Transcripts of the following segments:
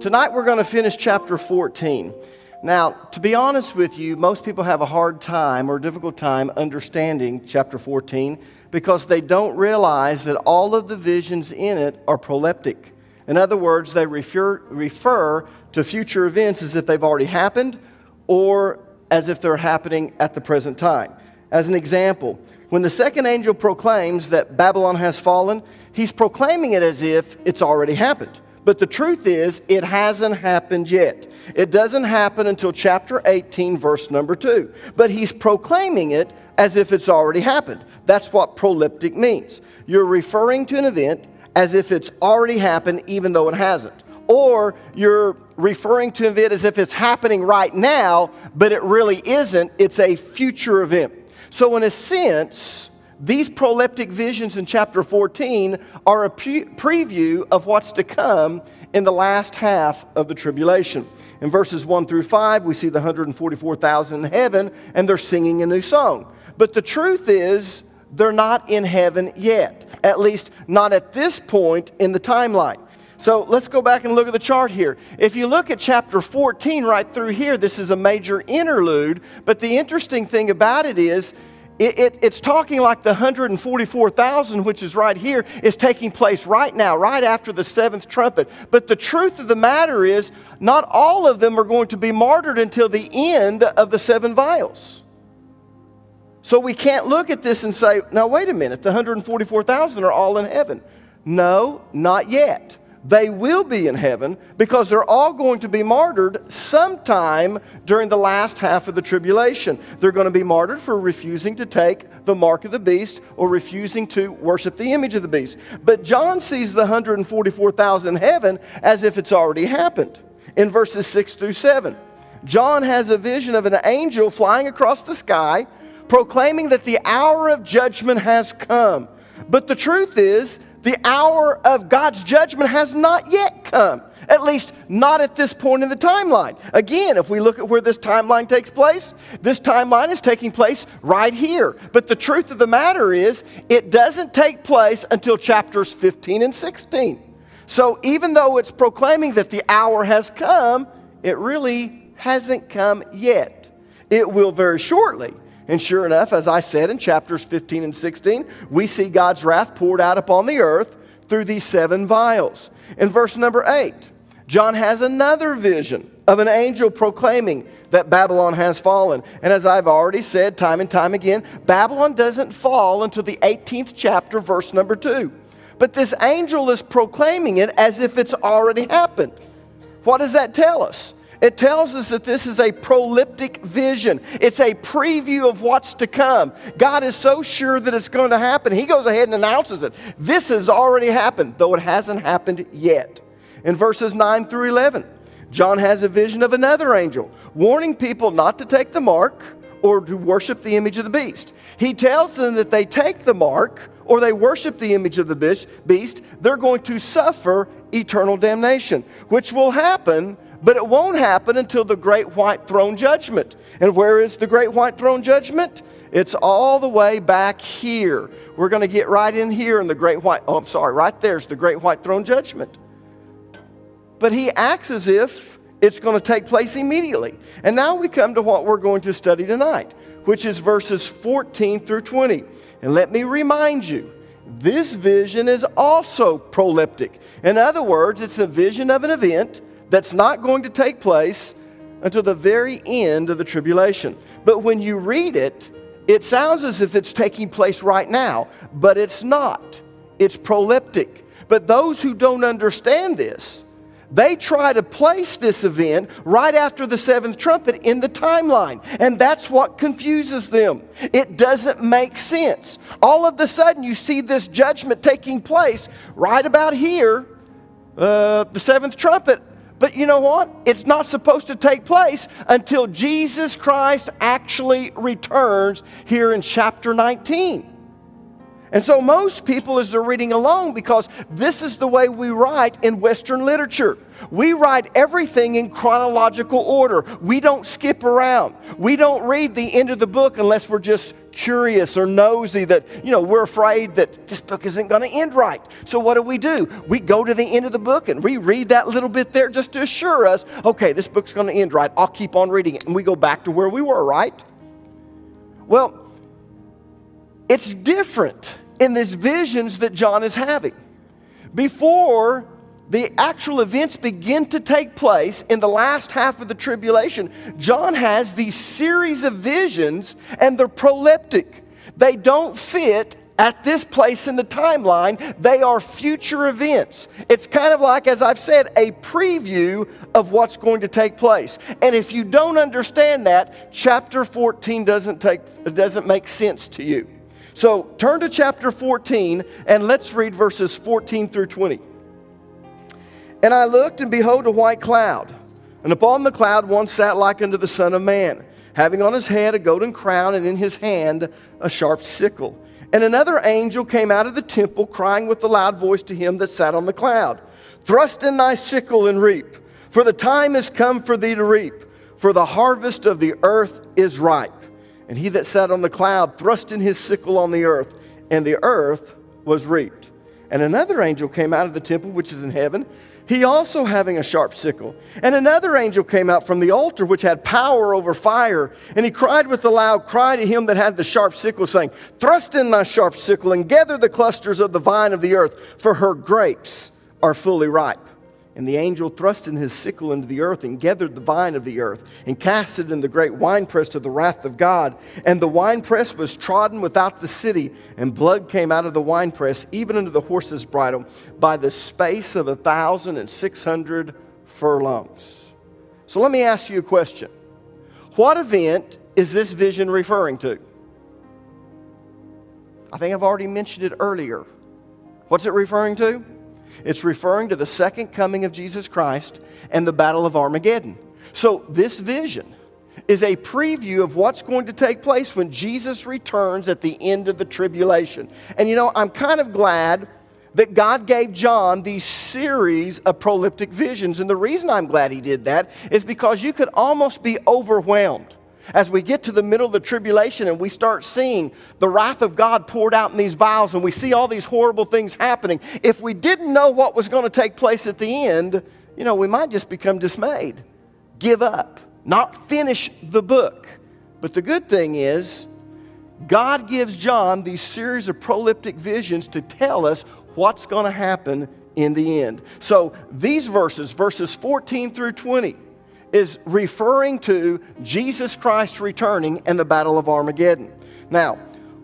Tonight we're going to finish chapter 14. Now, to be honest with you, most people have a hard time or difficult time understanding chapter 14 because they don't realize that all of the visions in it are proleptic. In other words, they refer to future events as if they've already happened or as if they're happening at the present time. As an example, when the second angel proclaims that Babylon has fallen, he's proclaiming it as if it's already happened. But the truth is, it hasn't happened yet. It doesn't happen until chapter 18, verse number 2. But he's proclaiming it as if it's already happened. That's what proleptic means. You're referring to an event as if it's already happened, even though it hasn't. Or you're referring to an event as if it's happening right now, but it really isn't. It's a future event. So in a sense, these proleptic visions in chapter 14 are a preview of what's to come in the last half of the tribulation. In verses 1 through 5, we see the 144,000 in heaven, and they're singing a new song. But the truth is, they're not in heaven yet, at least not at this point in the timeline. So let's go back and look at the chart here. If you look at chapter 14 right through here, this is a major interlude, but the interesting thing about it is, it's talking like the 144,000, which is right here, is taking place right now, right after the seventh trumpet. But the truth of the matter is, not all of them are going to be martyred until the end of the seven vials. So we can't look at this and say, now wait a minute, the 144,000 are all in heaven. No, not yet. They will be in heaven because they're all going to be martyred sometime during the last half of the tribulation. They're going to be martyred for refusing to take the mark of the beast or refusing to worship the image of the beast. But John sees the 144,000 in heaven as if it's already happened. In verses 6 through 7, John has a vision of an angel flying across the sky, proclaiming that the hour of judgment has come. But the truth is, the hour of God's judgment has not yet come. At least not at this point in the timeline. Again, if we look at where this timeline takes place, this timeline is taking place right here. But the truth of the matter is, it doesn't take place until chapters 15 and 16. So even though it's proclaiming that the hour has come, it really hasn't come yet. It will very shortly. And sure enough, as I said in chapters 15 and 16, we see God's wrath poured out upon the earth through these seven vials. In verse number 8, John has another vision of an angel proclaiming that Babylon has fallen. And as I've already said time and time again, Babylon doesn't fall until the 18th chapter, verse number 2. But this angel is proclaiming it as if it's already happened. What does that tell us? It tells us that this is a proleptic vision. It's a preview of what's to come. God is so sure that it's going to happen. He goes ahead and announces it. This has already happened, though it hasn't happened yet. In verses 9 through 11, John has a vision of another angel, warning people not to take the mark or to worship the image of the beast. He tells them that they take the mark or they worship the image of the beast, they're going to suffer eternal damnation, which will happen. But it won't happen until the great white throne judgment. And where is the great white throne judgment? It's all the way back here. We're going to get right in here in the right there's the great white throne judgment. But he acts as if it's going to take place immediately. And now we come to what we're going to study tonight, which is verses 14 through 20. And let me remind you, this vision is also proleptic. In other words, it's a vision of an event that's not going to take place until the very end of the tribulation. But when you read it, it sounds as if it's taking place right now, but it's not. It's proleptic. But those who don't understand this, they try to place this event right after the seventh trumpet in the timeline. And that's what confuses them. It doesn't make sense. All of a sudden, you see this judgment taking place right about here, the seventh trumpet. But you know what? It's not supposed to take place until Jesus Christ actually returns here in chapter 19. And so most people, as they're reading along, because this is the way we write in Western literature. We write everything in chronological order. We don't skip around. We don't read the end of the book unless we're just curious or nosy that, we're afraid that this book isn't going to end right. So what do? We go to the end of the book and we read that little bit there just to assure us, okay, this book's going to end right. I'll keep on reading it. And we go back to where we were, right? Well, it's different in these visions that John is having. Before the actual events begin to take place in the last half of the tribulation, John has these series of visions, and they're proleptic. They don't fit at this place in the timeline. They are future events. It's kind of like, as I've said, a preview of what's going to take place. And if you don't understand that, chapter 14 doesn't make sense to you. So turn to chapter 14 and let's read verses 14 through 20. And I looked, and behold, a white cloud. And upon the cloud one sat like unto the Son of Man, having on his head a golden crown, and in his hand a sharp sickle. And another angel came out of the temple, crying with a loud voice to him that sat on the cloud, Thrust in thy sickle and reap, for the time is come for thee to reap, for the harvest of the earth is ripe. And he that sat on the cloud thrust in his sickle on the earth, and the earth was reaped. And another angel came out of the temple which is in heaven, he also having a sharp sickle. And another angel came out from the altar which had power over fire. And he cried with a loud cry to him that had the sharp sickle, saying, Thrust in thy sharp sickle, and gather the clusters of the vine of the earth, for her grapes are fully ripe. And the angel thrust in his sickle into the earth, and gathered the vine of the earth, and cast it in the great winepress of the wrath of God. And the winepress was trodden without the city, and blood came out of the winepress, even unto the horse's bridle, by the space of 1,600 furlongs. So let me ask you a question. What event is this vision referring to? I think I've already mentioned it earlier. What's it referring to? It's referring to the second coming of Jesus Christ and the battle of Armageddon. So this vision is a preview of what's going to take place when Jesus returns at the end of the tribulation. And I'm kind of glad that God gave John these series of proleptic visions. And the reason I'm glad he did that is because you could almost be overwhelmed as we get to the middle of the tribulation and we start seeing the wrath of God poured out in these vials, and we see all these horrible things happening. If we didn't know what was going to take place at the end, we might just become dismayed, give up, not finish the book. But the good thing is, God gives John these series of proleptic visions to tell us what's going to happen in the end. So these verses 14 through 20, is referring to Jesus Christ returning and the battle of Armageddon. Now,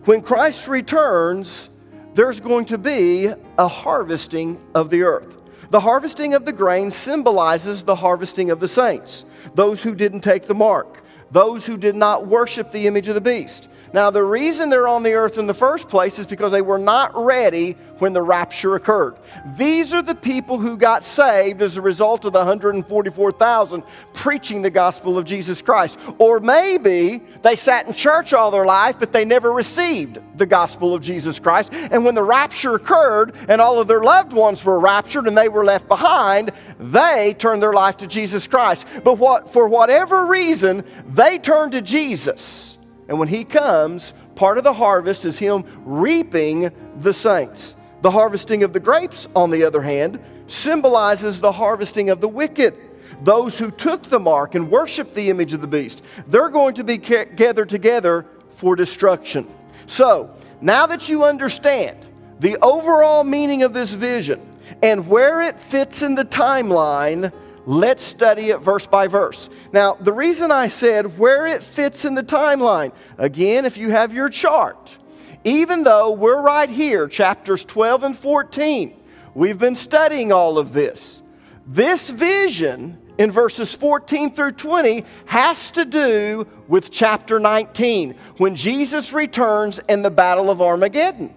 when Christ returns, there's going to be a harvesting of the earth. The harvesting of the grain symbolizes the harvesting of the saints, those who didn't take the mark, those who did not worship the image of the beast. Now, the reason they're on the earth in the first place is because they were not ready when the rapture occurred. These are the people who got saved as a result of the 144,000 preaching the gospel of Jesus Christ. Or maybe they sat in church all their life, but they never received the gospel of Jesus Christ. And when the rapture occurred and all of their loved ones were raptured and they were left behind, they turned their life to Jesus Christ. But for whatever reason, they turned to Jesus. And when he comes, part of the harvest is him reaping the saints. The harvesting of the grapes, on the other hand, symbolizes the harvesting of the wicked. Those who took the mark and worshiped the image of the beast. They're going to be gathered together for destruction. So, now that you understand the overall meaning of this vision and where it fits in the timeline, let's study it verse by verse. Now, the reason I said where it fits in the timeline, again, if you have your chart, even though we're right here, chapters 12 and 14, we've been studying all of this. This vision in verses 14 through 20 has to do with chapter 19, when Jesus returns in the battle of Armageddon.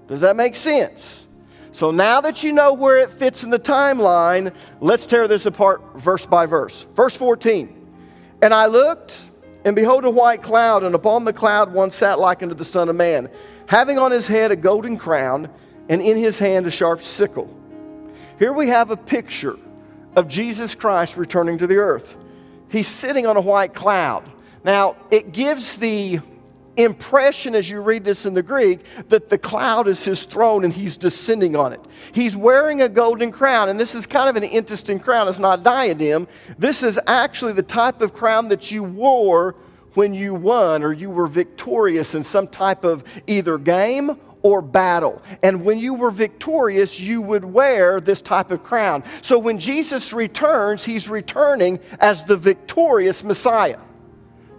Does that make sense? So now that you know where it fits in the timeline, let's tear this apart verse by verse. Verse 14, And I looked, and behold a white cloud, and upon the cloud one sat like unto the Son of Man, having on his head a golden crown, and in his hand a sharp sickle. Here we have a picture of Jesus Christ returning to the earth. He's sitting on a white cloud. Now, it gives the impression as you read this in the Greek that the cloud is his throne and he's descending on it. He's wearing a golden crown, and this is kind of an interesting crown. It's not a diadem. This is actually the type of crown that you wore when you won or you were victorious in some type of either game or battle. And when you were victorious, you would wear this type of crown. So when Jesus returns, he's returning as the victorious Messiah.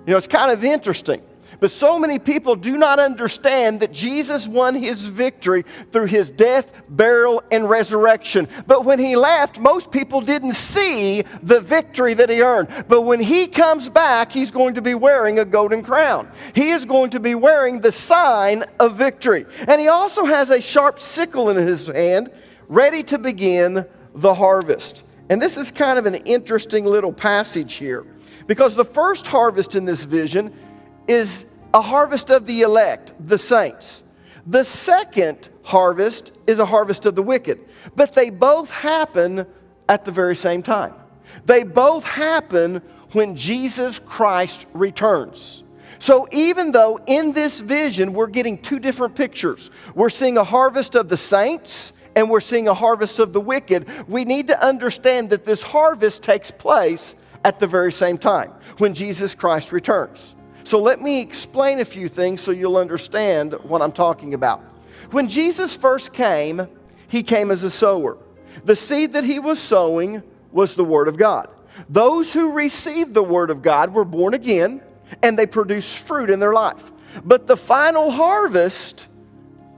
You know, it's kind of interesting. But so many people do not understand that Jesus won his victory through his death, burial, and resurrection. But when he left, most people didn't see the victory that he earned. But when he comes back, he's going to be wearing a golden crown. He is going to be wearing the sign of victory. And he also has a sharp sickle in his hand, ready to begin the harvest. And this is kind of an interesting little passage here, because the first harvest in this vision is a harvest of the elect, the saints. The second harvest is a harvest of the wicked. But they both happen at the very same time. They both happen when Jesus Christ returns. So even though in this vision we're getting two different pictures, we're seeing a harvest of the saints and we're seeing a harvest of the wicked, we need to understand that this harvest takes place at the very same time, when Jesus Christ returns. So let me explain a few things so you'll understand what I'm talking about. When Jesus first came, he came as a sower. The seed that he was sowing was the Word of God. Those who received the Word of God were born again, and they produced fruit in their life. But the final harvest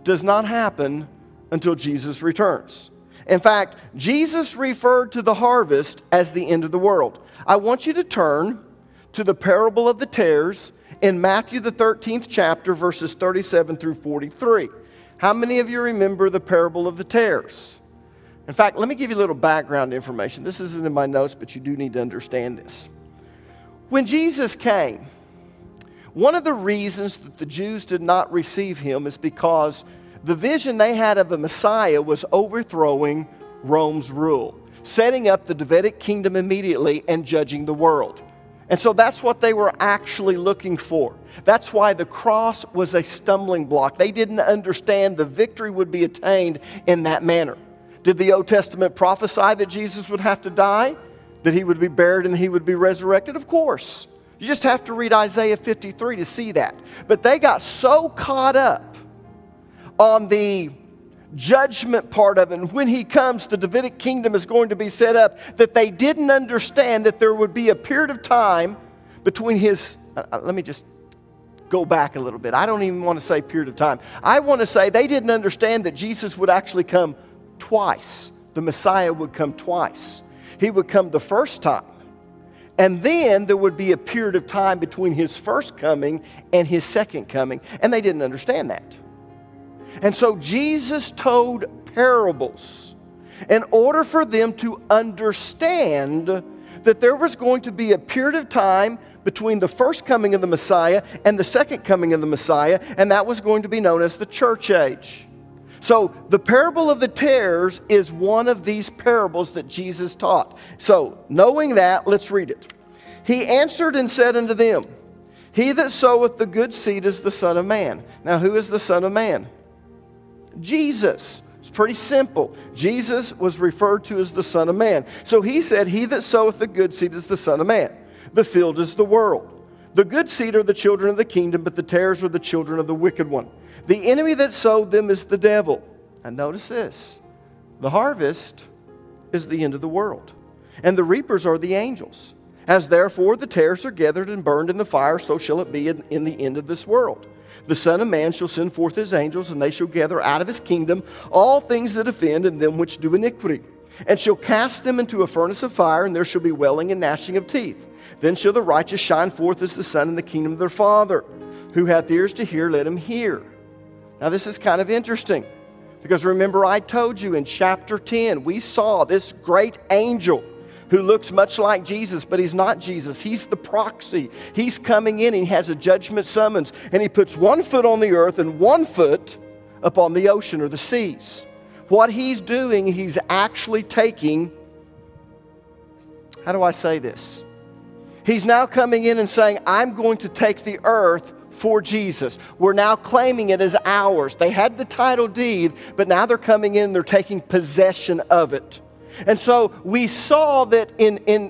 does not happen until Jesus returns. In fact, Jesus referred to the harvest as the end of the world. I want you to turn to the parable of the tares in Matthew the 13th chapter, verses 37 through 43. How many of you remember the parable of the tares? In fact, let me give you a little background information. This isn't in my notes, but you do need to understand this. When Jesus came, one of the reasons that the Jews did not receive him is because the vision they had of a Messiah was overthrowing Rome's rule, setting up the Davidic kingdom immediately and judging the world. And so that's what they were actually looking for. That's why the cross was a stumbling block. They didn't understand the victory would be attained in that manner. Did the Old Testament prophesy that Jesus would have to die? That he would be buried and he would be resurrected? Of course. You just have to read Isaiah 53 to see that. But they got so caught up on the judgment part of it, and when he comes, the Davidic kingdom is going to be set up, that they didn't understand that there would be a period of time between his, let me just go back a little bit. I don't even want to say period of time. I want to say they didn't understand that Jesus would actually come twice. The Messiah would come twice. He would come the first time, and then there would be a period of time between his first coming and his second coming, and they didn't understand that. And so Jesus told parables in order for them to understand that there was going to be a period of time between the first coming of the Messiah and the second coming of the Messiah, and that was going to be known as the church age. So the parable of the tares is one of these parables that Jesus taught. So knowing that, let's read it. He answered and said unto them, He that soweth the good seed is the Son of Man. Now who is the Son of Man? Jesus. It's pretty simple. Jesus was referred to as the Son of Man. So he said, He that soweth the good seed is the Son of Man. The field is the world. The good seed are the children of the kingdom, but the tares are the children of the wicked one. The enemy that sowed them is the devil. And notice this. The harvest is the end of the world, and the reapers are the angels. As therefore the tares are gathered and burned in the fire, so shall it be in the end of this world. The Son of Man shall send forth his angels, and they shall gather out of his kingdom all things that offend and them which do iniquity, and shall cast them into a furnace of fire, and there shall be wailing and gnashing of teeth. Then shall the righteous shine forth as the sun in the kingdom of their Father. Who hath ears to hear, let him hear. Now this is kind of interesting, because remember I told you in chapter 10, we saw this great angel who looks much like Jesus, but he's not Jesus. He's the proxy. He's coming in, and he has a judgment summons, and he puts one foot on the earth and one foot upon the ocean or the seas. What he's doing, he's actually taking, how do I say this? He's now coming in and saying, I'm going to take the earth for Jesus. We're now claiming it as ours. They had the title deed, but now they're coming in and they're taking possession of it. And so we saw that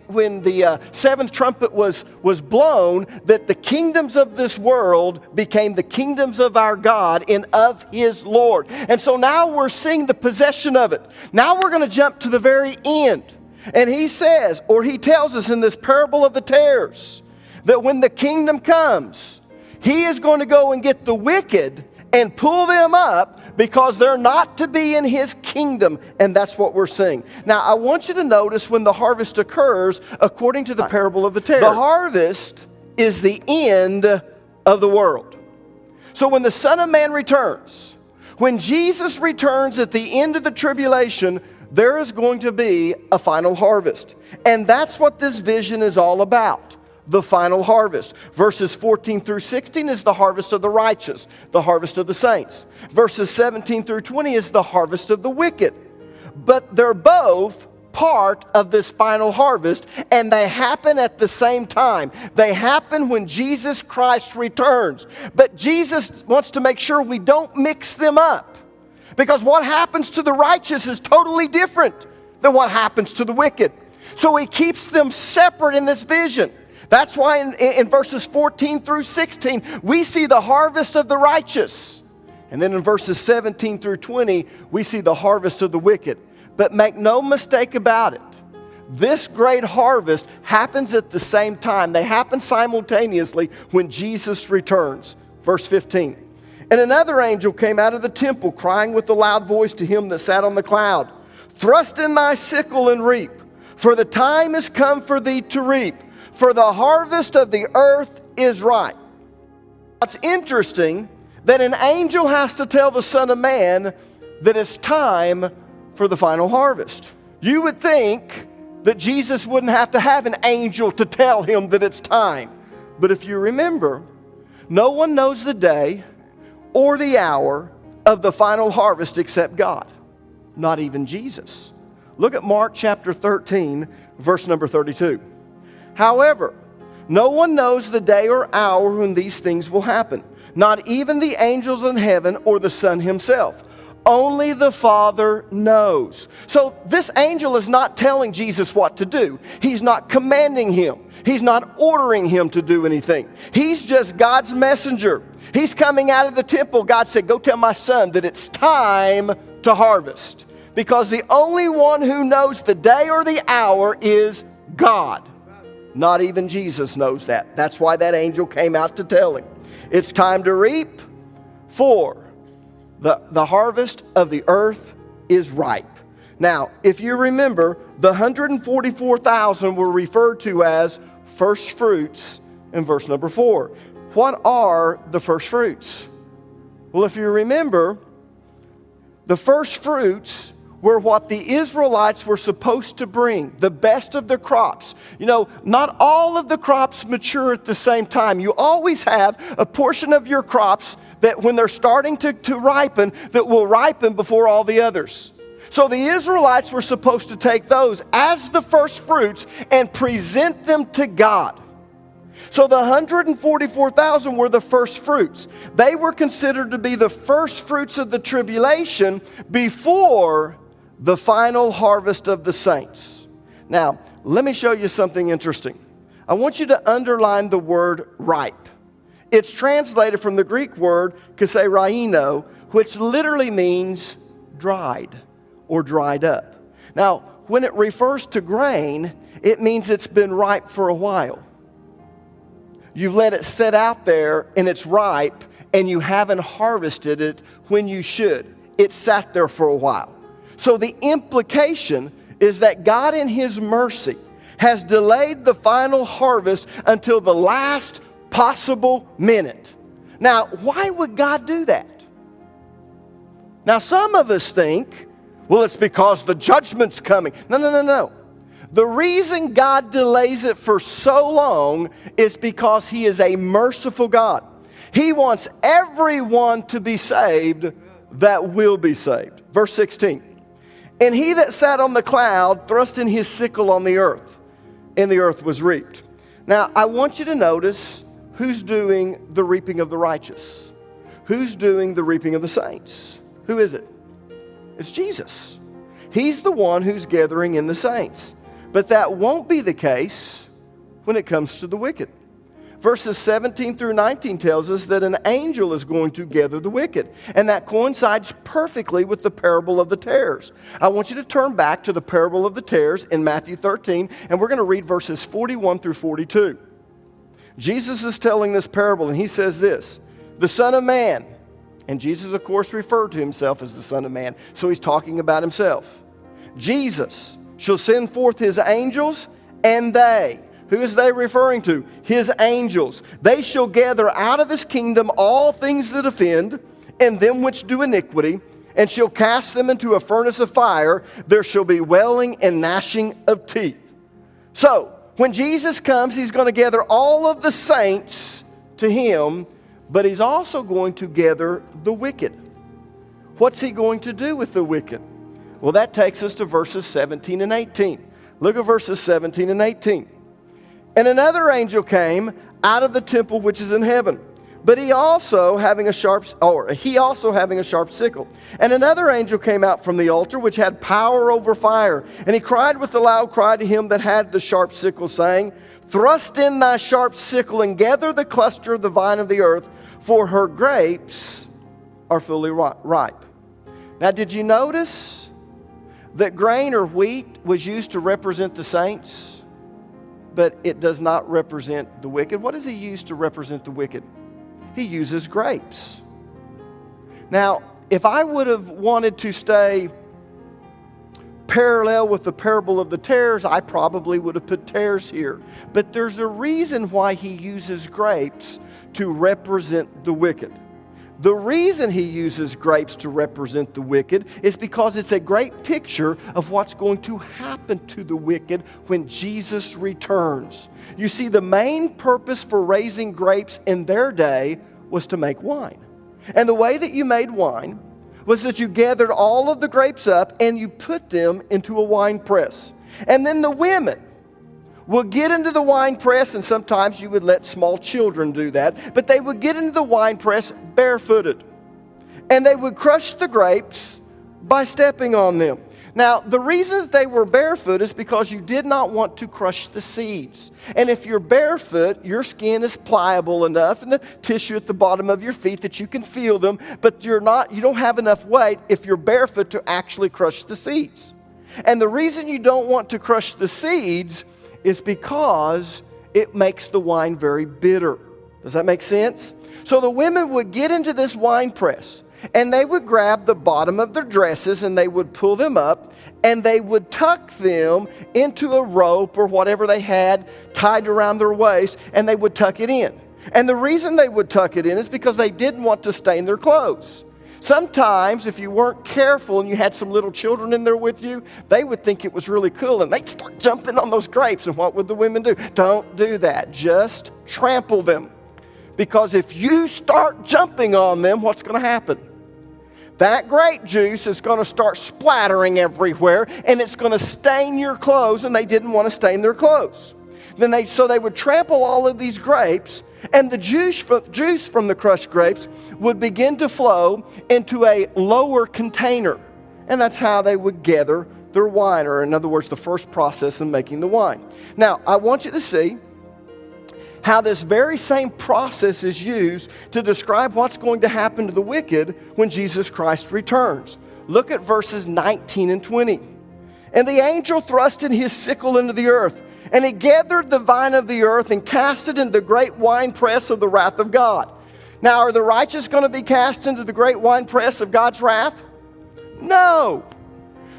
when the seventh trumpet was blown, that the kingdoms of this world became the kingdoms of our God and of His Lord. And so now we're seeing the possession of it. Now we're going to jump to the very end. And he says, or he tells us in this parable of the tares, that when the kingdom comes, he is going to go and get the wicked and pull them up because they're not to be in his kingdom. And that's what we're seeing. Now, I want you to notice when the harvest occurs, according to the parable of the tares. The harvest is the end of the world. So when the Son of Man returns, when Jesus returns at the end of the tribulation, there is going to be a final harvest. And that's what this vision is all about. The final harvest. Verses 14 through 16 is the harvest of the righteous, the harvest of the saints. Verses 17 through 20 is the harvest of the wicked. But they're both part of this final harvest, and they happen at the same time. They happen when Jesus Christ returns. But Jesus wants to make sure we don't mix them up, because what happens to the righteous is totally different than what happens to the wicked. So he keeps them separate in this vision. That's why in verses 14 through 16, we see the harvest of the righteous. And then in verses 17 through 20, we see the harvest of the wicked. But make no mistake about it, this great harvest happens at the same time. They happen simultaneously when Jesus returns. Verse 15. And another angel came out of the temple, crying with a loud voice to him that sat on the cloud, Thrust in thy sickle and reap, for the time is come for thee to reap. For the harvest of the earth is ripe. It's interesting that an angel has to tell the Son of Man that it's time for the final harvest. You would think that Jesus wouldn't have to have an angel to tell him that it's time. But if you remember, no one knows the day or the hour of the final harvest except God. Not even Jesus. Look at Mark chapter 13, verse number 32. However, no one knows the day or hour when these things will happen, not even the angels in heaven or the Son himself. Only the Father knows. So this angel is not telling Jesus what to do. He's not commanding him. He's not ordering him to do anything. He's just God's messenger. He's coming out of the temple. God said, go tell my son that it's time to harvest. Because the only one who knows the day or the hour is God. Not even Jesus knows that. That's why that angel came out to tell him. It's time to reap, for the harvest of the earth is ripe. Now, if you remember, the 144,000 were referred to as first fruits in verse number 4. What are the first fruits? Well, if you remember, the first fruits were what the Israelites were supposed to bring, the best of the crops. You know, not all of the crops mature at the same time. You always have a portion of your crops that when they're starting to ripen, that will ripen before all the others. So the Israelites were supposed to take those as the first fruits and present them to God. So the 144,000 were the first fruits. They were considered to be the first fruits of the tribulation before the final harvest of the saints. Now, let me show you something interesting. I want you to underline the word ripe. It's translated from the Greek word kaseiraino, which literally means dried or dried up. Now, when it refers to grain, it means it's been ripe for a while. You've let it sit out there and it's ripe, and you haven't harvested it when you should. It sat there for a while. So the implication is that God in His mercy has delayed the final harvest until the last possible minute. Now, why would God do that? Now, some of us think, well, it's because the judgment's coming. No. The reason God delays it for so long is because He is a merciful God. He wants everyone to be saved that will be saved. Verse 16. And he that sat on the cloud thrust in his sickle on the earth, and the earth was reaped. Now, I want you to notice who's doing the reaping of the righteous. Who's doing the reaping of the saints? Who is it? It's Jesus. He's the one who's gathering in the saints. But that won't be the case when it comes to the wicked. Verses 17 through 19 tells us that an angel is going to gather the wicked. And that coincides perfectly with the parable of the tares. I want you to turn back to the parable of the tares in Matthew 13, and we're going to read verses 41 through 42. Jesus is telling this parable, and he says this, the Son of Man, and Jesus, of course, referred to himself as the Son of Man, so he's talking about himself. Jesus shall send forth his angels, and they, who is they referring to? His angels. They shall gather out of his kingdom all things that offend, and them which do iniquity, and shall cast them into a furnace of fire. There shall be wailing and gnashing of teeth. So, when Jesus comes, he's going to gather all of the saints to him, but he's also going to gather the wicked. What's he going to do with the wicked? Well, that takes us to verses 17 and 18. Look at verses 17 and 18. And another angel came out of the temple which is in heaven, but he also having a sharp sickle. And another angel came out from the altar which had power over fire, and he cried with a loud cry to him that had the sharp sickle, saying, Thrust in thy sharp sickle and gather the cluster of the vine of the earth, for her grapes are fully ripe. Now, did you notice that grain or wheat was used to represent the saints? But it does not represent the wicked. What does he use to represent the wicked? He uses grapes. Now, if I would have wanted to stay parallel with the parable of the tares, I probably would have put tares here. But there's a reason why he uses grapes to represent the wicked. The reason he uses grapes to represent the wicked is because it's a great picture of what's going to happen to the wicked when Jesus returns. You see, the main purpose for raising grapes in their day was to make wine. And the way that you made wine was that you gathered all of the grapes up and you put them into a wine press. And then the women would get into the wine press, and sometimes you would let small children do that, but they would get into the wine press barefooted. And they would crush the grapes by stepping on them. Now, the reason that they were barefoot is because you did not want to crush the seeds. And if you're barefoot, your skin is pliable enough and the tissue at the bottom of your feet that you can feel them, but you don't have enough weight if you're barefoot to actually crush the seeds. And the reason you don't want to crush the seeds is because it makes the wine very bitter. Does that make sense? So the women would get into this wine press, and they would grab the bottom of their dresses, and they would pull them up, and they would tuck them into a rope or whatever they had tied around their waist, and they would tuck it in. And the reason they would tuck it in is because they didn't want to stain their clothes. Sometimes, if you weren't careful and you had some little children in there with you, they would think it was really cool and they'd start jumping on those grapes. And what would the women do? Don't do that. Just trample them. Because if you start jumping on them, what's going to happen? That grape juice is going to start splattering everywhere and it's going to stain your clothes, and they didn't want to stain their clothes. So they would trample all of these grapes, and the juice from the crushed grapes would begin to flow into a lower container. And that's how they would gather their wine, or in other words, the first process in making the wine. Now, I want you to see how this very same process is used to describe what's going to happen to the wicked when Jesus Christ returns. Look at verses 19 and 20. And the angel thrust in his sickle into the earth, and he gathered the vine of the earth and cast it into the great winepress of the wrath of God. Now, are the righteous going to be cast into the great winepress of God's wrath? No.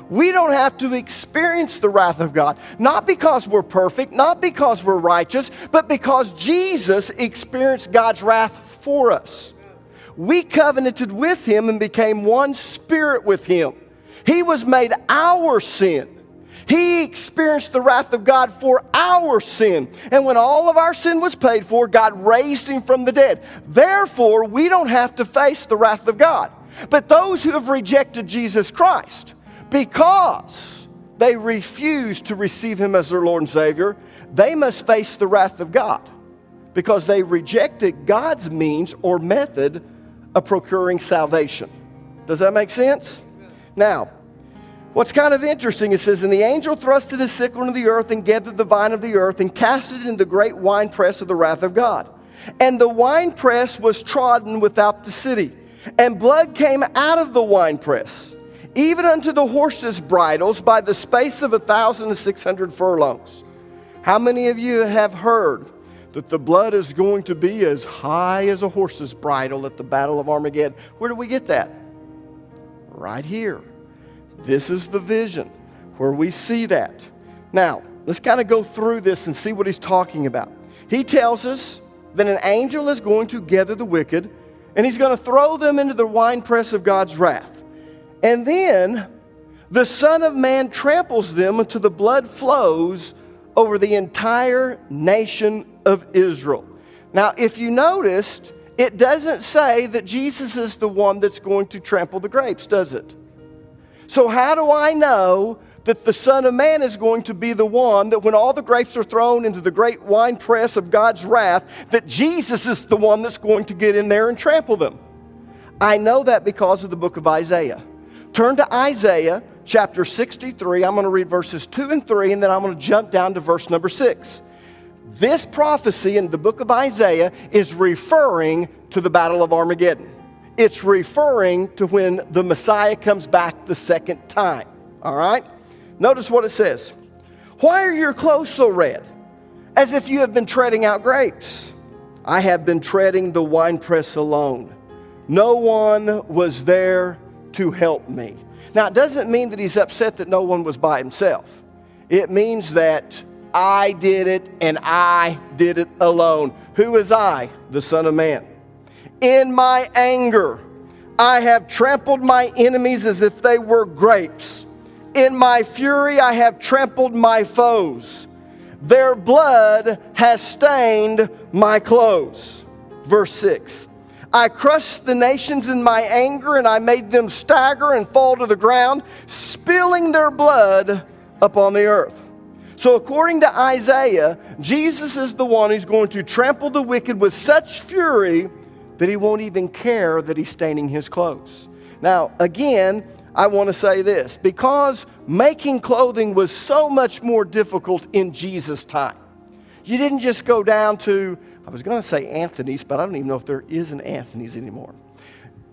We don't have to experience the wrath of God. Not because we're perfect, not because we're righteous, but because Jesus experienced God's wrath for us. We covenanted with him and became one spirit with him. He was made our sin. He experienced the wrath of God for our sin. And when all of our sin was paid for, God raised him from the dead. Therefore, we don't have to face the wrath of God. But those who have rejected Jesus Christ, because they refuse to receive him as their Lord and Savior, they must face the wrath of God, because they rejected God's means or method of procuring salvation. Does that make sense? Now, what's kind of interesting, it says, and the angel thrusted his sickle into the earth and gathered the vine of the earth and cast it into the great winepress of the wrath of God. And the winepress was trodden without the city, and blood came out of the winepress, even unto the horses' bridles by the space of 1,600 furlongs. How many of you have heard that the blood is going to be as high as a horse's bridle at the Battle of Armageddon? Where do we get that? Right here. This is the vision where we see that. Now, let's kind of go through this and see what he's talking about. He tells us that an angel is going to gather the wicked, and he's going to throw them into the winepress of God's wrath. And then the Son of Man tramples them until the blood flows over the entire nation of Israel. Now, if you noticed, it doesn't say that Jesus is the one that's going to trample the grapes, does it? So how do I know that the Son of Man is going to be the one that when all the grapes are thrown into the great winepress of God's wrath, that Jesus is the one that's going to get in there and trample them? I know that because of the book of Isaiah. Turn to Isaiah chapter 63. I'm going to read verses 2 and 3, and then I'm going to jump down to verse number 6. This prophecy in the book of Isaiah is referring to the Battle of Armageddon. It's referring to when the Messiah comes back the second time. All right? Notice what it says. Why are your clothes so red, as if you have been treading out grapes? I have been treading the winepress alone. No one was there to help me. Now, it doesn't mean that he's upset that no one was by himself. It means that I did it, and I did it alone. Who is I? The Son of Man. In my anger, I have trampled my enemies as if they were grapes. In my fury, I have trampled my foes. Their blood has stained my clothes. Verse 6. I crushed the nations in my anger, and I made them stagger and fall to the ground, spilling their blood upon the earth. So according to Isaiah, Jesus is the one who's going to trample the wicked with such fury that he won't even care that he's staining his clothes. Now, again, I want to say this. Because making clothing was so much more difficult in Jesus' time. You didn't just go down to, I was going to say Anthony's, but I don't even know if there is an Anthony's anymore.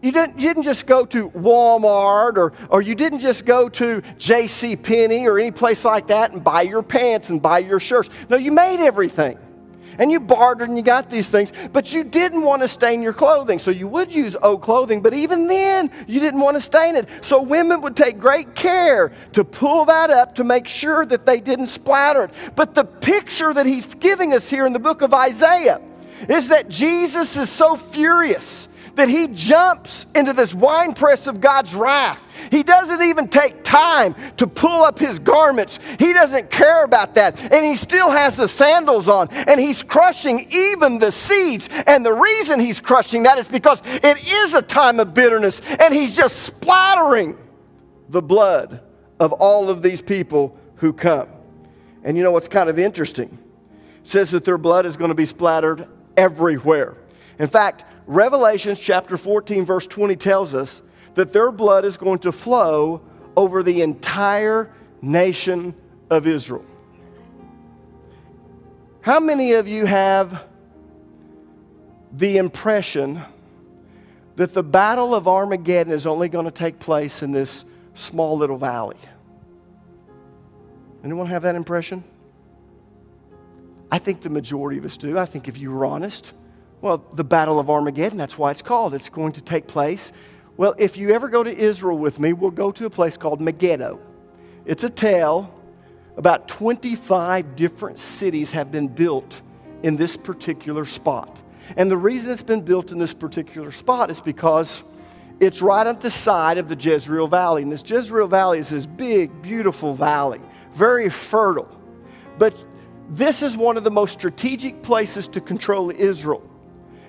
You didn't just go to Walmart or you didn't just go to JCPenney or any place like that and buy your pants and buy your shirts. No, you made everything. And you bartered and you got these things, but you didn't want to stain your clothing. So you would use old clothing, but even then, you didn't want to stain it. So women would take great care to pull that up to make sure that they didn't splatter it. But the picture that he's giving us here in the book of Isaiah is that Jesus is so furious that he jumps into this winepress of God's wrath. He doesn't even take time to pull up his garments. He doesn't care about that. And he still has the sandals on. And he's crushing even the seeds. And the reason he's crushing that is because it is a time of bitterness. And he's just splattering the blood of all of these people who come. And you know what's kind of interesting? It says that their blood is going to be splattered everywhere. In fact, Revelation chapter 14 verse 20 tells us that their blood is going to flow over the entire nation of Israel. How many of you have the impression that the Battle of Armageddon is only going to take place in this small little valley? Anyone have that impression? I think the majority of us do. I think if you were honest, well, the Battle of Armageddon, that's why it's called. It's going to take place. Well, if you ever go to Israel with me, we'll go to a place called Megiddo. It's a tale. About 25 different cities have been built in this particular spot. And the reason it's been built in this particular spot is because it's right at the side of the Jezreel Valley. And this Jezreel Valley is this big, beautiful valley. very fertile. But this is one of the most strategic places to control Israel.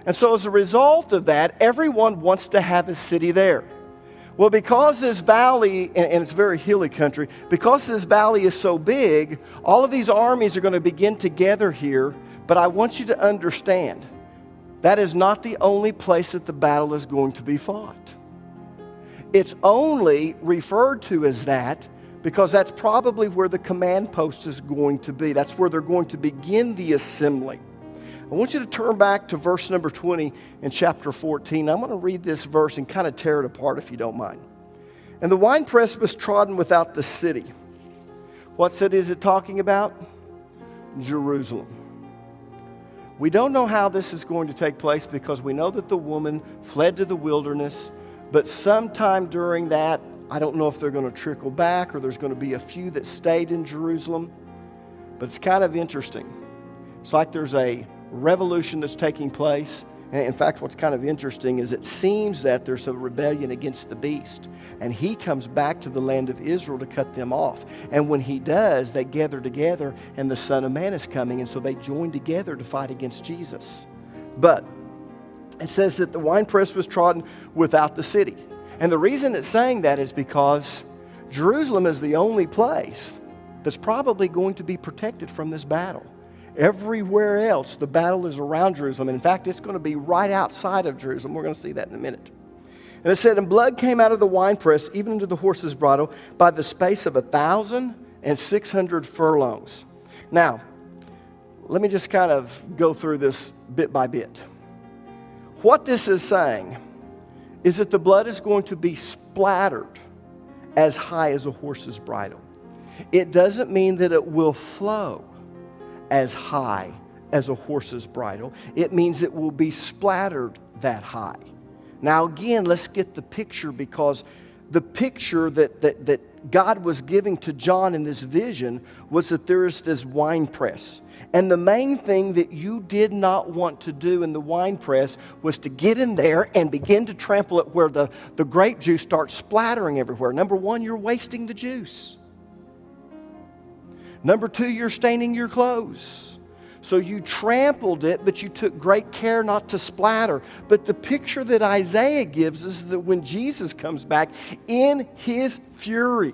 And so as a result of that, everyone wants to have a city there. Well, because this valley, and it's very hilly country, because this valley is so big, all of these armies are going to begin to gather here. But I want you to understand, that is not the only place that the battle is going to be fought. It's only referred to as that because that's probably where the command post is going to be. That's where they're going to begin the assembly. I want you to turn back to verse number 20 in chapter 14. I'm going to read this verse and kind of tear it apart if you don't mind. And the winepress was trodden without the city. What city is it talking about? Jerusalem. We don't know how this is going to take place because we know that the woman fled to the wilderness, but sometime during that, I don't know if they're going to trickle back or there's going to be a few that stayed in Jerusalem, but it's kind of interesting. It's like there's a revolution that's taking place. And in fact, what's kind of interesting is it seems that there's a rebellion against the beast, and he comes back to the land of Israel to cut them off. And when he does, they gather together, and the Son of Man is coming, and so they join together to fight against Jesus. But it says that the winepress was trodden without the city. And the reason it's saying that is because Jerusalem is the only place that's probably going to be protected from this battle. Everywhere else, the battle is around Jerusalem. In fact, it's going to be right outside of Jerusalem. We're going to see that in a minute. And it said, and blood came out of the winepress, even into the horse's bridle, by the space of 1,600 furlongs. Now, let me just kind of go through this bit by bit. What this is saying is that the blood is going to be splattered as high as a horse's bridle. It doesn't mean that it will flow as high as a horse's bridle. It means it will be splattered that high. Now again, let's get the picture, because the picture that God was giving to John in this vision was that there is this wine press. And the main thing that you did not want to do in the wine press was to get in there and begin to trample it where the grape juice starts splattering everywhere. Number one, you're wasting the juice. Number two, you're staining your clothes. So you trampled it, but you took great care not to splatter. But the picture that Isaiah gives is that when Jesus comes back in his fury,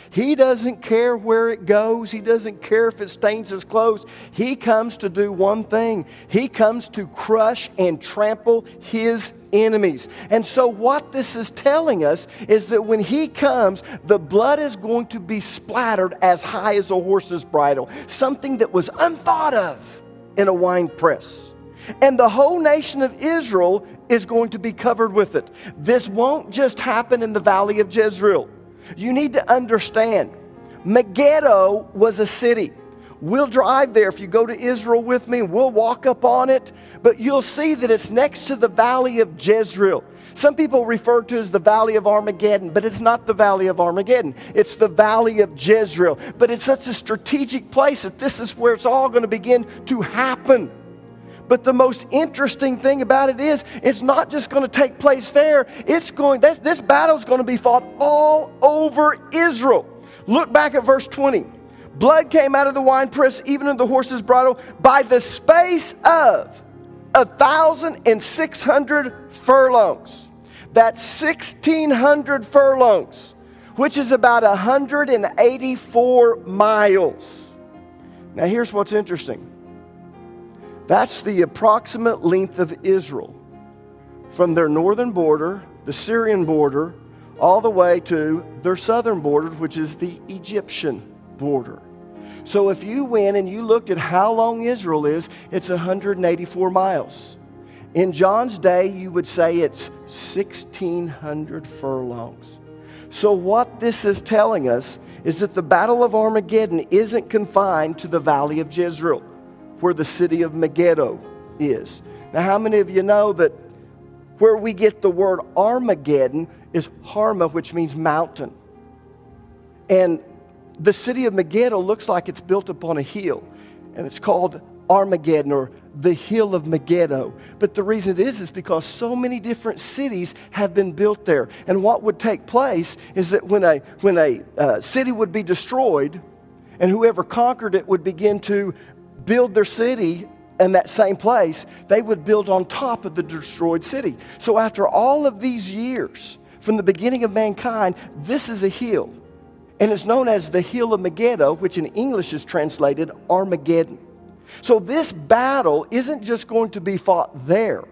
he doesn't care where it goes. He doesn't care if it stains his clothes. He comes to do one thing. He comes to crush and trample his enemies. And so what this is telling us is that when he comes, the blood is going to be splattered as high as a horse's bridle. Something that was unthought of in a wine press. And the whole nation of Israel is going to be covered with it. This won't just happen in the valley of Jezreel. You need to understand, Megiddo was a city. We'll drive there if you go to Israel with me, and we'll walk up on it. But you'll see that it's next to the valley of Jezreel. Some people refer to it as the valley of Armageddon, but it's not the valley of Armageddon. It's the valley of Jezreel. But it's such a strategic place that this is where it's all going to begin to happen. But the most interesting thing about it is, it's not just going to take place there. This battle is going to be fought all over Israel. Look back at verse 20. Blood came out of the winepress, even in the horse's bridle, by the space of 1,600 furlongs. That's 1,600 furlongs, which is about 184 miles. Now here's what's interesting. That's the approximate length of Israel from their northern border, the Syrian border, all the way to their southern border, which is the Egyptian border. So if you went and you looked at how long Israel is, it's 184 miles. In John's day, you would say it's 1,600 furlongs. So what this is telling us is that the Battle of Armageddon isn't confined to the valley of Jezreel, where the city of Megiddo is. Now, how many of you know that where we get the word Armageddon is Harma, which means mountain? And the city of Megiddo looks like it's built upon a hill, and it's called Armageddon, or the hill of Megiddo. But the reason it is because so many different cities have been built there. And what would take place is that when a city would be destroyed, And whoever conquered it would begin to build their city in that same place. They would build on top of the destroyed city. So after all of these years, from the beginning of mankind, this is a hill. And it's known as the Hill of Megiddo, which in English is translated Armageddon. So this battle isn't just going to be fought there.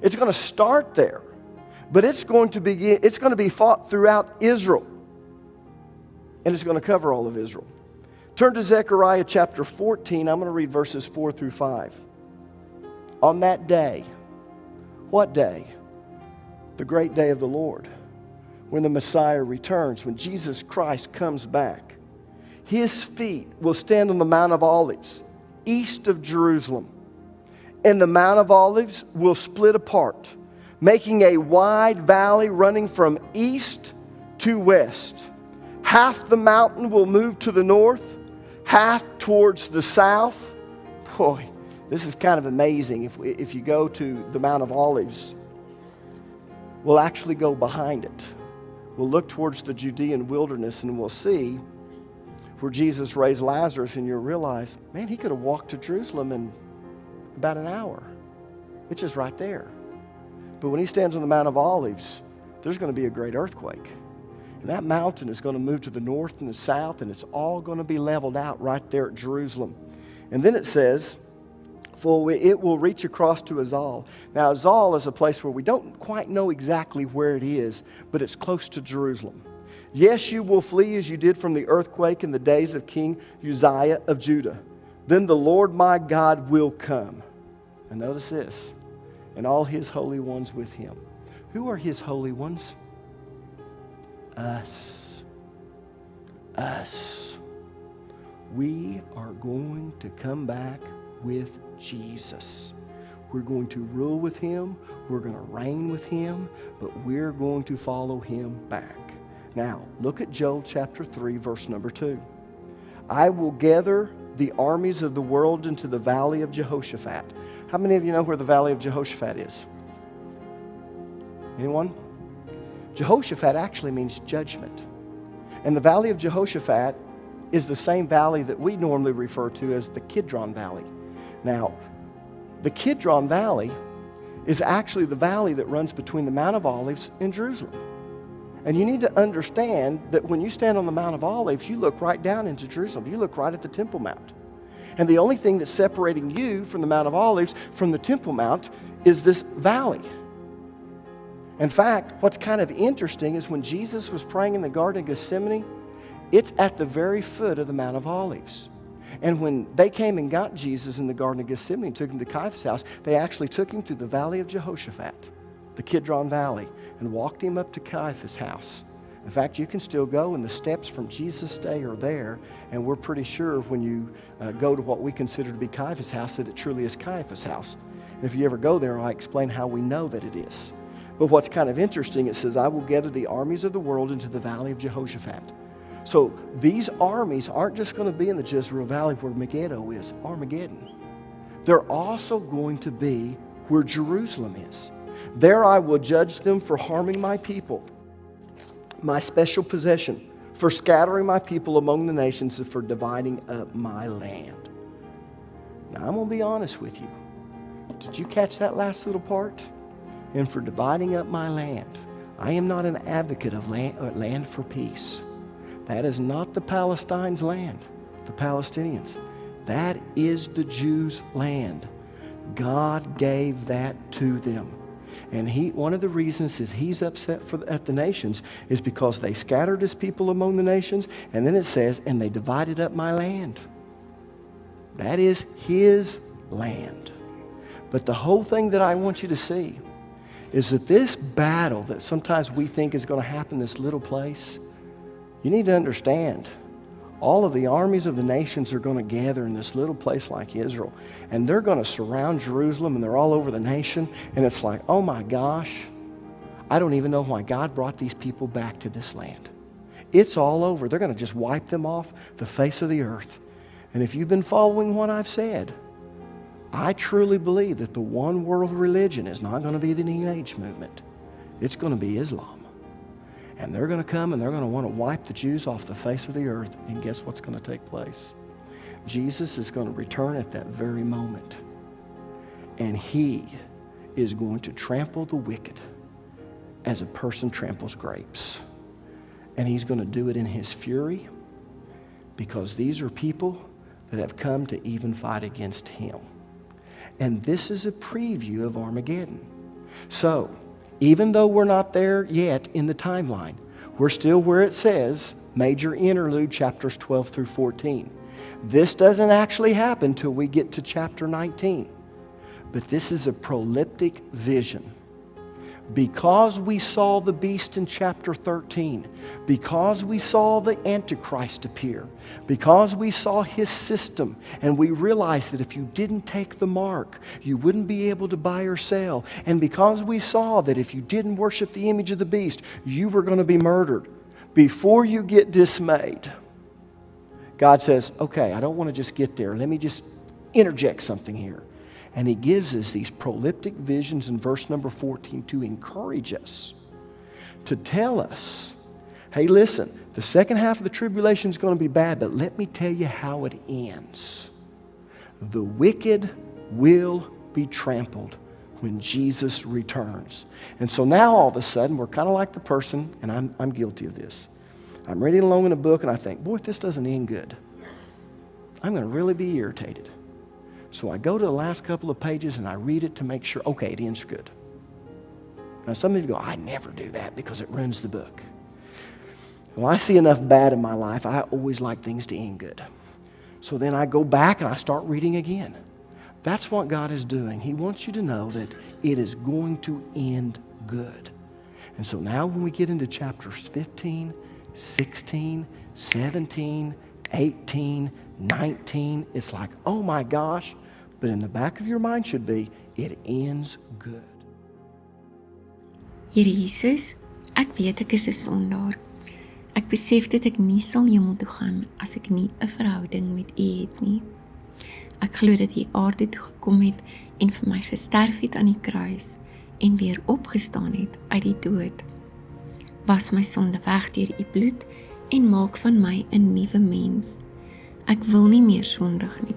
It's going to start there. But it's going to be fought throughout Israel. And it's going to cover all of Israel. Turn to Zechariah chapter 14. I'm going to read verses 4 through 5. On that day, what day? The great day of the Lord, when the Messiah returns, when Jesus Christ comes back. His feet will stand on the Mount of Olives, east of Jerusalem. And the Mount of Olives will split apart, making a wide valley running from east to west. Half the mountain will move to the north, half towards the south. Boy, this is kind of amazing. If you go to the Mount of Olives, we'll actually go behind it. We'll look towards the Judean wilderness and we'll see where Jesus raised Lazarus, and you'll realize, man, he could have walked to Jerusalem in about an hour. It's just right there. But when he stands on the Mount of Olives, there's going to be a great earthquake. And that mountain is going to move to the north and the south, and it's all going to be leveled out right there at Jerusalem. And then it says, for it will reach across to Azal. Now, Azal is a place where we don't quite know exactly where it is, but it's close to Jerusalem. Yes, you will flee as you did from the earthquake in the days of King Uzziah of Judah. Then the Lord my God will come. And notice this, and all his holy ones with him. Who are his holy ones? Us. Us. We are going to come back with Jesus. We're going to rule with him. We're going to reign with him. But we're going to follow him back. Now, look at Joel chapter 3, verse number 2. I will gather the armies of the world into the valley of Jehoshaphat. How many of you know where the valley of Jehoshaphat is? Anyone? Jehoshaphat actually means judgment. And the valley of Jehoshaphat is the same valley that we normally refer to as the Kidron Valley. Now, the Kidron Valley is actually the valley that runs between the Mount of Olives and Jerusalem. And you need to understand that when you stand on the Mount of Olives, you look right down into Jerusalem. You look right at the Temple Mount. And the only thing that's separating you from the Mount of Olives from the Temple Mount is this valley. In fact, what's kind of interesting is when Jesus was praying in the Garden of Gethsemane, it's at the very foot of the Mount of Olives. And when they came and got Jesus in the Garden of Gethsemane and took him to Caiaphas' house, they actually took him to the valley of Jehoshaphat, the Kidron Valley, and walked him up to Caiaphas' house. In fact, you can still go, and the steps from Jesus' day are there, and we're pretty sure when you go to what we consider to be Caiaphas' house that it truly is Caiaphas' house. And if you ever go there, I'll explain how we know that it is. But what's kind of interesting, it says, I will gather the armies of the world into the valley of Jehoshaphat. So these armies aren't just going to be in the Jezreel Valley where Megiddo is, Armageddon. They're also going to be where Jerusalem is. There I will judge them for harming my people, my special possession, for scattering my people among the nations, and for dividing up my land. Now I'm going to be honest with you. Did you catch that last little part? And for dividing up my land. I am not an advocate of land for peace. That is not the Palestine's land, the Palestinians. That is the Jews' land. God gave that to them. And one of the reasons is he's upset at the nations is because they scattered his people among the nations, and then it says, and they divided up my land. That is his land. But the whole thing that I want you to see is that this battle that sometimes we think is going to happen in this little place, you need to understand, all of the armies of the nations are going to gather in this little place like Israel, and they're going to surround Jerusalem, and they're all over the nation, and it's like, oh my gosh, I don't even know why God brought these people back to this land. It's all over. They're going to just wipe them off the face of the earth. And if you've been following what I've said, I truly believe that the one world religion is not going to be the New Age movement. It's going to be Islam. And they're going to come and they're going to want to wipe the Jews off the face of the earth. And guess what's going to take place? Jesus is going to return at that very moment. And he is going to trample the wicked as a person tramples grapes. And he's going to do it in his fury, because these are people that have come to even fight against him. And this is a preview of Armageddon. So, even though we're not there yet in the timeline, we're still where it says, major interlude, chapters 12 through 14. This doesn't actually happen till we get to chapter 19. But this is a proleptic vision. Because we saw the beast in chapter 13, because we saw the Antichrist appear, because we saw his system, and we realized that if you didn't take the mark, you wouldn't be able to buy or sell, and because we saw that if you didn't worship the image of the beast, you were going to be murdered, before you get dismayed, God says, okay, I don't want to just get there. Let me just interject something here. And he gives us these proleptic visions in verse number 14 to encourage us, to tell us, hey, listen, the second half of the tribulation is going to be bad, but let me tell you how it ends. The wicked will be trampled when Jesus returns. And so now all of a sudden, we're kind of like the person, and I'm guilty of this. I'm reading along in a book, and I think, boy, if this doesn't end good, I'm going to really be irritated. So I go to the last couple of pages and I read it to make sure, okay, it ends good. Now some of you go, I never do that because it ruins the book. Well, I see enough bad in my life, I always like things to end good. So then I go back and I start reading again. That's what God is doing. He wants you to know that it is going to end good. And so now when we get into chapters 15, 16, 17, 18, 19, it's like, oh my gosh, but in the back of your mind should be, it ends good. Here Jesus, ek weet ek is 'n sondaar. Ek besef dat ek nie sal hemel toe gaan as ek nie 'n verhouding met U het nie. Ek glo dat U aarde toe gekom het en vir my gesterf het aan die kruis en weer opgestaan het uit die dood. Was my sonde weg deur U bloed en maak van my 'n nuwe mens. Ek wil nie meer sondig nie.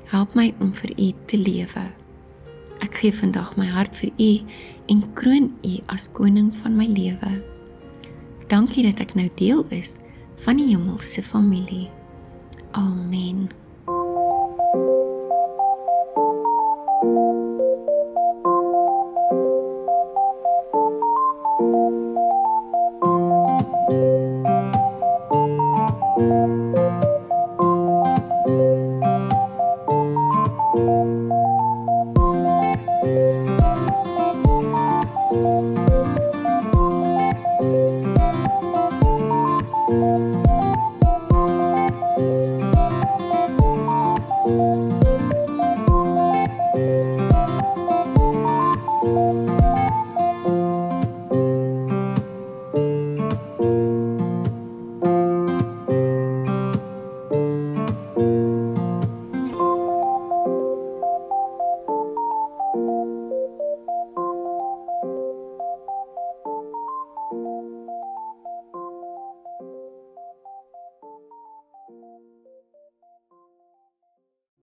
Help my om vir U te lewe. Ek gee vandag my hart vir U en kroon U as koning van my lewe. Dankie dat ek nou deel is van die hemelse familie. Amen.